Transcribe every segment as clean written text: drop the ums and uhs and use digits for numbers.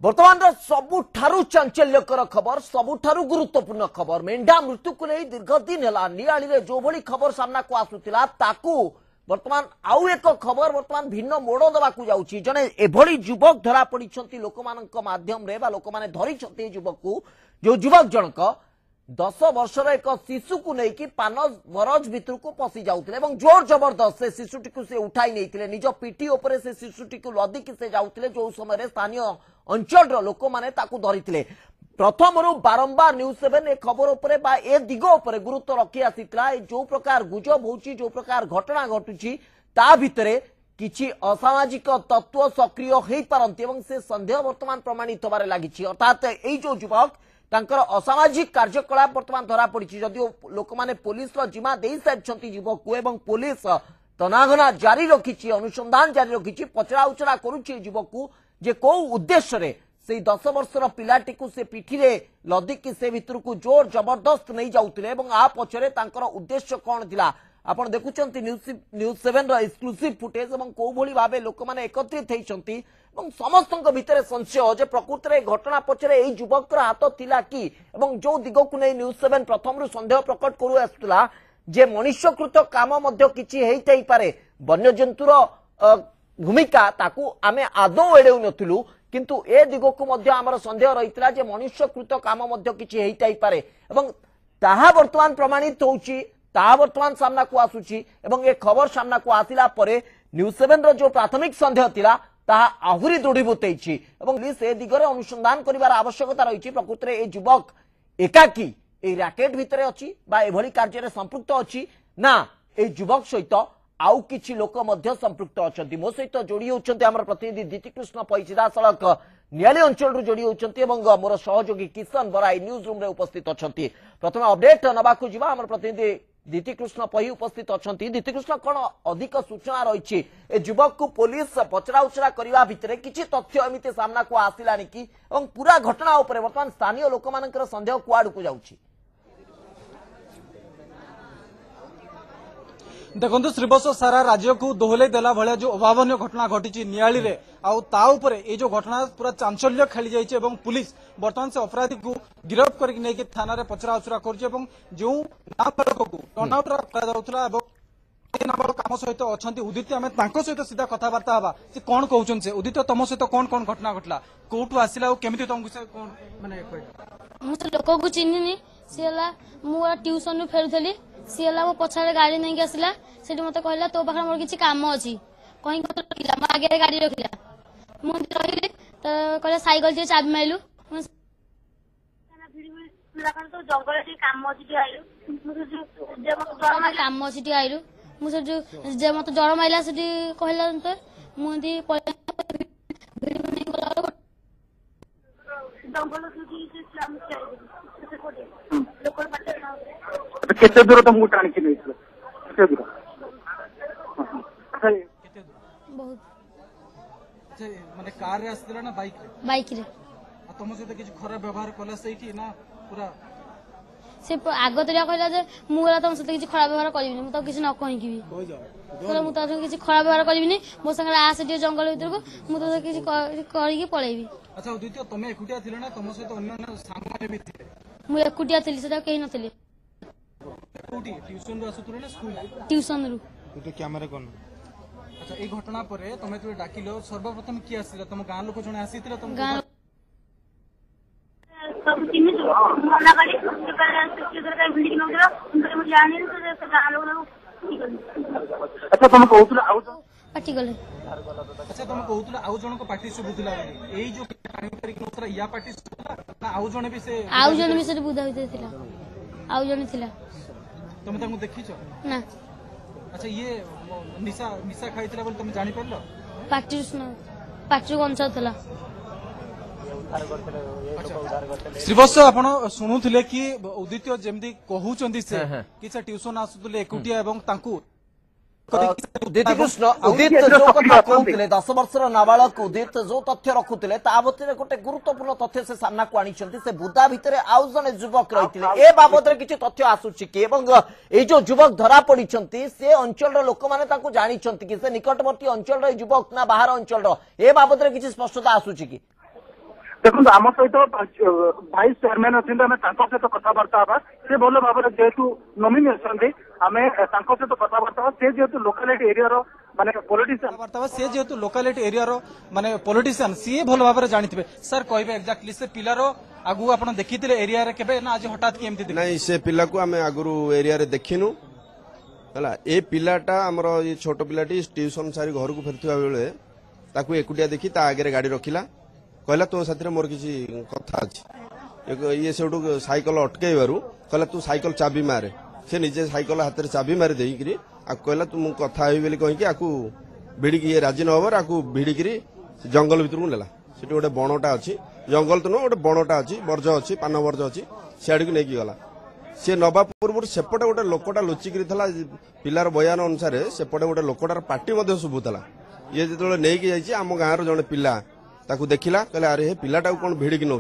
बर्तमान सबुठारु चांचल्यकर खबर सबुठारु गुरुत्वपूर्ण खबर मेंढा मृत्यु को नहीं दीर्घ दिन है नियाली रे जो भली खबर सामना को आसुतिला ताकू बर्तमान आउ एक खबर बर्तमान भिन्न मोड़ देवाकू जाउची जने एभली युवक धरा पड़िछंती लोकमानक माध्यम रे बा लोक माने धरिछंती युवक को जो युवक जनक 10 वर्षर एक शिशु को लेकिन पान बरज भितर को पशि जाउतिले एवं जोर जबरदस्त से शिशुटी को से उठाई नैतिले निज पिठी ऊपर से शिशुटी को लदिकी से जाउतिले जो समय स्थानीय अंचल लोक माने ताकू धरिथिले प्रथम बारंबार न्यूज 7 ए खबर उपरे बा ए दिग उपरे गुरुत्व रखी आसीतला जो प्रकार गुजब होउची जो प्रकार घटना घटुची ता भितरे किछि असामाजिक तत्व सक्रिय हेई पारंती एवं से संदेह वर्तमान प्रमाणित होबारे लागिछि अर्थात एई जो युवक तांकर असामाजिक कार्यकलाप वर्तमान धरा पड़ी जदियो लोक माने पुलिस रो जिम्मा देई सारछंती युवक को एवं पुलिस तनाघना जारी रखिछि अनुसंधान जारी रखिछि पचरा उचरा करूछि युवक को जे को उद्देश्य रे से 10 वर्षर पिलाटी को से पिठी रे लदिकी से भितर को जोर जबरदस्त नहीं जाउतिले एवं आ पछरे तांकर उद्देश्य कोन थिला आपण देखुचंती न्यूज 7 रो एक्सक्लूसिव फुटेज एवं को भली भाबे लोक माने एकत्रित हेइचंती एवं समस्तक भितरे संशय जे प्रकृति रे घटना पछरे एई युवकर हाथ थिला कि एवं जो दिग को नै न्यूज 7 प्रथम रु संदेह प्रकट करू आस्तला जे मनुष्यकृत काम मध्य किछि हेइतै पारे वन्य जंतुर भूमिका ताकू आमे आदौ एडेउ नथिलु किंतु ए दिग को मध्य आमर संदेह रहितला जे मनुष्यकृत काम मध्य किछि हेइतै पारे एवं ताहा वर्तमान प्रमाणित होउची ताहा वर्तमान सामना को आसुची एवं ए खबर सामना को आसिला परे न्यूज 7 रो जो प्राथमिक संदेह थिला ताहा आहुरी दृढ़ीभूत होइची एवं पुलिस ए दिगरे अनुसंधान करिवार आवश्यकता रहिची प्रकृति रे ए युवक एकाकी ए रैकेट भितरे अछि बा एभली कार्य रे संपृक्त अछि ना ए युवक सहित आउ किछि लोक मध्य संपृक्त अछंती मो सहित जोड़ी होउछंती हमर प्रतिनिधि दीतिकृष्ण पै सीधासलख नियाली अंचल रु जोड़ी होउछंती एवं मोर सहयोगी किशन बराई न्यूज रूम रे उपस्थित अछंती प्रथम अपडेट नबाकू जिवा हमर प्रतिनिधि दीतिकृष्ण पै उपस्थित अछंती दीतिकृष्ण कोन अधिक सूचना रहिछि ए युवक को पुलिस पचरा उचरा करिवा भितरे किछि तथ्य एमिते सामना को आसिलानी कि एवं पूरा घटना ऊपर वर्तमान स्थानीय लोक मानकर संदेह कुआड को जाउछि देखो श्रीबस सारा राज्य को दोहले देला भले जो अभावन घटना घटी नियाली रे ये जो घटना पूरा चांचल्य खेली जाइए और पुलिस बर्तमान से अपराधी को गिरफ्त करके थाना रे पचरा उचरा कर जो नाबालक को टर्नआउट नाबालक आम सहित अच्छा उदित आम सहित सीधा कथबार्ता हवा से कौन कहते से उदित तुम सहित कौन कौन घटना घटला कौटू आसला केमी तुमको माने लोक को चिन्हनी सी ट्यूशन फेरुली सी मो पछाड़े गाड़ी नहीं आसला से मत कहला तो पाखे मोर किसी काम अच्छी कहीं रखिला मो आगे गाड़ी रखिला मुझे रही तो कहला साइकिल टे चाबी माइलु काम अच्छी आइलु मुझे मत जड़ माइला से कहला तो मुझे केते दूर तुमको टाणी के नहीं केते दूर बहुत अच्छा माने कार रे आसला ना बाइक रे तुम सहित किछ खराब व्यवहार कला सही ना पूरा से आग तरिया कहला जे मुला तुम सहित किछ खराब व्यवहार करबिनी मु तो किछ न कहि की हो जा कहला मु तो किछ खराब व्यवहार करबिनी मो संग आ से जंगल भीतर को मु तो किछ करि के पळेबी अच्छा द्वितीय तुम एकुटिया थिले ना तुम सहित अन्य सामान भी थिले मु एकुटिया थिली सेटा केही नथिले कोठी ट्यूशन रो आसुतले ना स्कूल ट्यूशन रू तो कैमरा कोन अच्छा ए घटना परे तमे तो डाकिलो सर्वप्रथम की आसीला तुम गां लोक जने आसीतले तुम गां सब चिन्ह मना करी इधर का बिल्डिंग नगर उनके मुझे जाने तो गां लोग अच्छा तुम कहउतला आउ पार्टी गले अच्छा तुम कहउतला आउ जन को पार्टी से बुझला एई जो पानी करी नोतरा या पार्टी ना आउ जने भी से बुझा होते थिला आउ जने थिला तुम तांको देखिछो ना अच्छा ये निशा निशा खाइतला बोल तुम जानि परलो पार्टी कोनसा थला श्रीवत्स आपण सुनुथिले कि उदित्य जेमदी कहउचंदी से कि से ट्यूशन आसुतले एकुटिया एवं तांको दीतिकृष्ण उदित जो कथा कहते 10 वर्षर नाबालक उदित जो तथ्य रखुते गोटे गुरुत्वपूर्ण तथ्य से सामना को आनी से बुदा भितर आउ जने युवक रही ए बाबद किसी तथ्य आसूची कि ये जो युवक धरा पड़ी से अंचल लोक मैंने जानी कि से निकटवर्ती अंचल युवक ना बाहर अंचल ए बाबद किसी स्पष्टता आसूची कि देखो आम सहित भाइस चेयरमैन अच्छे आम सहित कथबार्ता हाँ से भल भाव जेहेतु नॉमिनी अच्छा आम सहित कथबार्ता से जेहेतु लोकालिटी एरिया माने पॉलिटिशियन कथबार्ता से जेहेतु लोकालिटी एरिया माने पॉलिटिशियन सी भल भाव जानते सर कहे एक्जाक्टली से पिलार आगु आप देखी एरिया रे केबे ना आज हठात केमती नहीं से पिला को आम आगु एरिया रे देखिनु है ए पिलाटा आमर ये छोट पिलाटी ट्यूशन सारी घर को फेरुवा बेले ताकू एकुटिया देखी ता आगे गाड़ी रखिला कहला तो साथी मोर किसी कथा अच्छी ये से साइकल अटकईबारू कहला तू साइकल चाबी मारे से निजे साइकल हाथ में चाबी मारी देकरी कहला तू मुझे कथा बोली कहीकि आपको भिड़िकी ये राजी नहबर आपको भिड़िकी जंगल भर को नेला से गोटे बणटा अच्छी जंगल तो नुह गोटे बणटा अच्छी बर्ज अच्छी पान बर्ज अच्छी सियाड़ को लेकिन गला सी नवा पूर्व सेपटे गोटे लोकटा लुचिकी पिलार बयान अनुसार सेपटे गोटे लोकटार पार्टी शुभुला ये जो नहीं जाइए आम गाँव जड़े पिला ताकू देखला कहले अरे हे पिलाटा कौन भिड़िकी नौ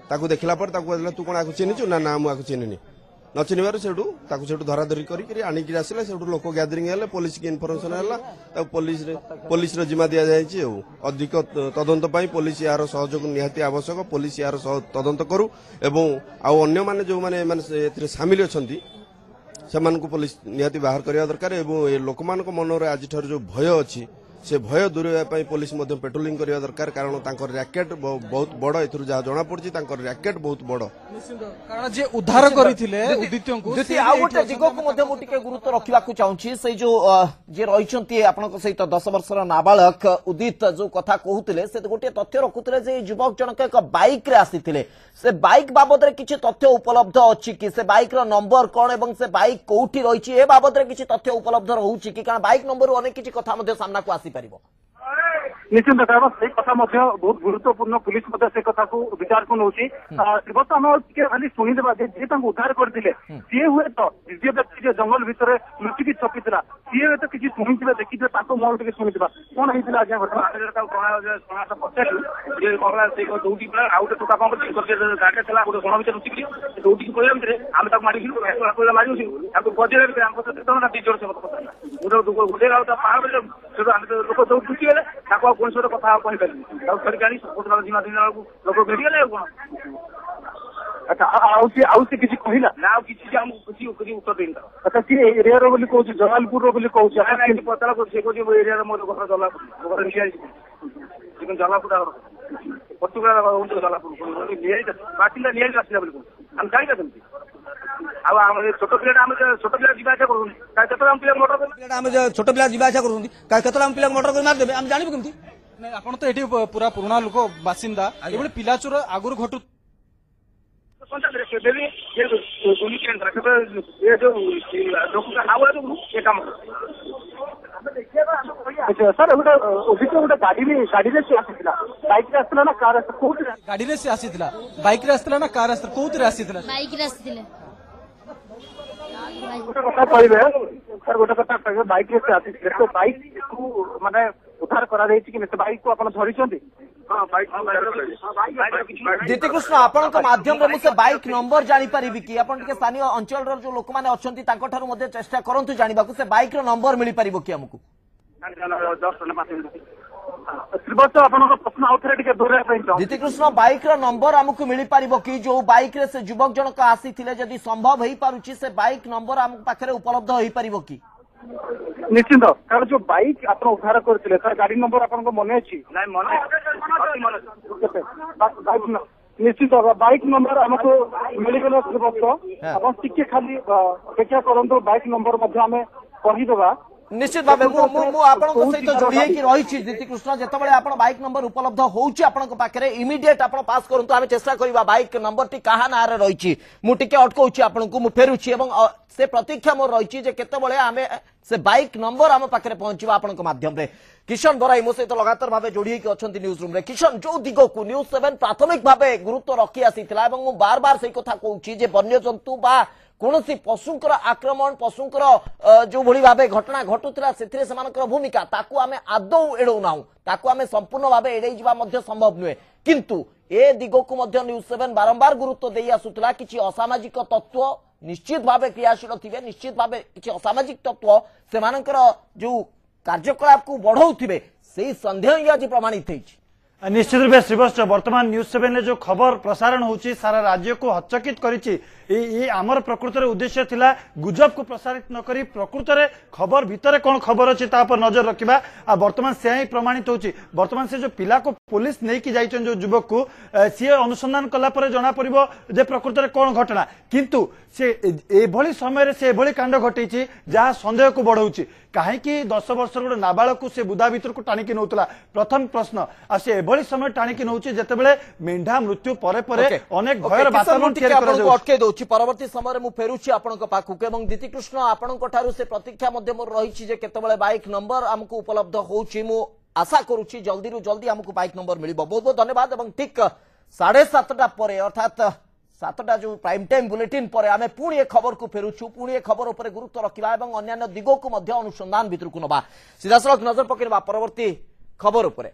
ताकू देखला पर ताकू तू कौन चिन्हीचु ना ना मुझे चिन्हनी न चिन्हबार से धराधरी करिक आसला से लोक ग्यादरिंग है पुलिस की इनफर्मेशन है पुलिस जिम्मा दि जाए अधिक तदंत पुलिस यार सहयोग निहाती आवश्यक पुलिस यार तदंत करू एवं आउ अन्य माने जो माने सामिल अच्छा से पुलिस निहाती बाहर करने दरकार एवं लोक मन आज जो भय अच्छी से भय दूर पुलिस पेट्रोलिंग करने दरकार कारण तांकर रैकेट बहुत बड़ ए जना पड़ी रैकेट बहुत बड़ कारण जे उद्धार करथिले उदित्य को द्वितीय आउ गोटे दिगक गुरुत्व रखा चाहूँगी से जो जे रही आपन सहित 10 वर्षर नाबालक उदित जो कथा कहते से गोटे तथ्य रखुते जे युवक जनक एक बाइक रे आसीथिले से बाइक बाबद रे किछि तथ्य उपलब्ध अछि कि से बाइक रो नंबर कोन एवं से बाइक कोठी रही ए बाबद रे किछि तथ्य उपलब्ध रहउछि कि कारण बाइक नंबर अनेक किछि कथा मध्ये सामना को आसी परिबो निश्चित भाव से कथा बहुत गुरुत्वपूर्ण पुलिस से कथा को विचार को नौ श्रीवत्स आम खाली शुणीदेवा जी उद्धार करते सी हुए तो द्वितीय व्यक्ति जो जंगल भितर लुचिकी छपी सी हुए तो किसी शुणी देखिए मुहर टे शुणीदेवा कौन होता आज घटना पचारू दौड़ी आउ गोटे टोका कौन गाड़ी था गोटे गण भितर लुचिकी दौड़ी कहला भितर आम मारिक मारी बजेट आम गोटे पार लोक दौड़ लुचिगले कौन सब कथा कहीपर जिम्मा दिन लोक भेटगले अच्छा आउ से किसी कहला ना किसी किसी उत्तर देना अच्छा सी एरिया बोली कहूँ जलालपुर बोली कहूँ पता से कहूँ एरिया मोर घर जलापुर जलापुर पर्टिकुलर जलापुर पार्टी निजी आसला बोली आम जाइना सेमती छोट पिला छोट पिला जीवा आशा कर छोट पिला जीवा आशा कर पिला मर्डर कर मारदेवे आम जानबू केमती आपण तो ये पूरा पुराना लोक बासिंदा ये पिला चोर आगुरी घटू सर गोटे गाड़ी से आसीला बाइक रे आसला ना कार गाड़ी रे से आसीला बाइक रे आसला ना कार आसला कोउत रे आसीला बाइक रे आसीले गोटे कथा कहबे सर गोटे कथा कहबे बाइक रे से आसीले तो बाइक को माने उद्धार करा जायछि कि से बाइक को आपण धरिछन्ती हां बाइक दीति कृष्ण आपन माध्यम रे से बाइक नंबर जानि परिबि कि आपन के स्थानीय अंचल रो जो लोक माने अछन्ती तांको ठारू मध्ये चेष्टा करंतु जानिबा को से बाइक रो नंबर मिली परिबो कि हमकु श्रीवत्स आपन प्रश्न आउथरे टिके दोहराय पई दीति कृष्ण बाइक रो नंबर हमकु मिली परिबो कि जो बाइक रे से युवक जनक आसीथिले जदि संभव हेई पारुछि से बाइक नंबर हम पाखरे उपलब्ध हेई परिबो कि निश्चित कारण जो बाइक आप उद्धार करते सर गाड़ी नंबर आपको मन अच्छी निश्चित बाइक नंबर आमको मिलगला आप खाली अपेक्षा करूँ बाइक नंबर आम कहीदेवा निश्चित भाव सहित जोड़ी रही दीति कृष्ण जिते आप बाइक नंबर उपलब्ध होखे इमिडिएट आप पास करूँ आम चेष्टा करवा बाइक नंबर टी क्या ना रही मुझे अटकाऊँ आपको फेरुची से प्रतीक्षा मोर रही केतबले आम से बाइक नंबर आम पाखे पहुंचा आपण माध्यम किशन बराई मो सहित लगातार भाव जोड़ी अच्छा न्यूज रूम किशन जो दिग को न्यूज 7 प्राथमिक भाव गुरुत्व रखी आसी बार बार से कथा कहूँ वन्य जंतु बा कौन पशुंकर आक्रमण पशुंकर जो भली भाव घटना घटुला से भूमिका ताकू आम आदौ एड़ौ ना ताकू आम संपूर्ण भाव एड़े संभव नुहे किंतु ए दिग को न्यूज 7 बारंबार गुरुत्व दे आसुला कि असामाजिक तत्व निश्चित भाव क्रियाशील थे निश्चित भाव कि असामाजिक तत्व से जो कार्यकलाप को बढ़ाऊ से सन्देह आज प्रमाणित होती निश्चित रूपे श्रीवत्स वर्तमान न्यूज 7 रे जो खबर प्रसारण होची सारा राज्य को हचकित करिछि ये आमर प्रकृत उद्देश्य थिला गुजब को प्रसारित न करी प्रकृत रे खबर भितर कौन खबर अछि ता पर नजर रखिबा आ वर्तमान से ही प्रमाणित होची वर्तमान से जो पिला को पुलिस नै कि जाइछन जो युवक को सी अनुसंधान कला पर जना पड़िबो जे प्रकृत रे कौन घटना किंतु से एभली समय रे से एभली कांड घटिछि जहा संदेह को बढ़ौछि काहे कि 10 वर्ष गोटे नाबालक को से बुदा भीतर को टाणिकी नौतला प्रथम प्रश्न आ से एभली समय टाणिकी नौछि जेतेबेले मेंढा मृत्यु परे परे अनेक भयर वातावरण तैयार करा जाउ अटके दउछि परवर्ती समय मु फेरुछि आपनक पाखु एवं दीति कृष्ण आपनक ठारू से प्रतीक्षा मध्य मोर रहिछि जे केतेबेले बाइक नंबर हमकु उपलब्ध होछि मु आशा करूछि जल्दी रु जल्दी हमकु बाइक नंबर मिलिबो बहुत बहुत धन्यवाद एवं ठीक 7:30 परे अर्थात 7टा जो प्राइम टाइम बुलेटिन पर आमे पुणी एक खबर को फेरुछु पुणी एक खबर ऊपर गुरुत्व रखिबा एवं अन्य दिगों को मध्य अनुसंधान भितर को नबा सीधा सड़क नजर पकेबा परवर्ती खबर ऊपर।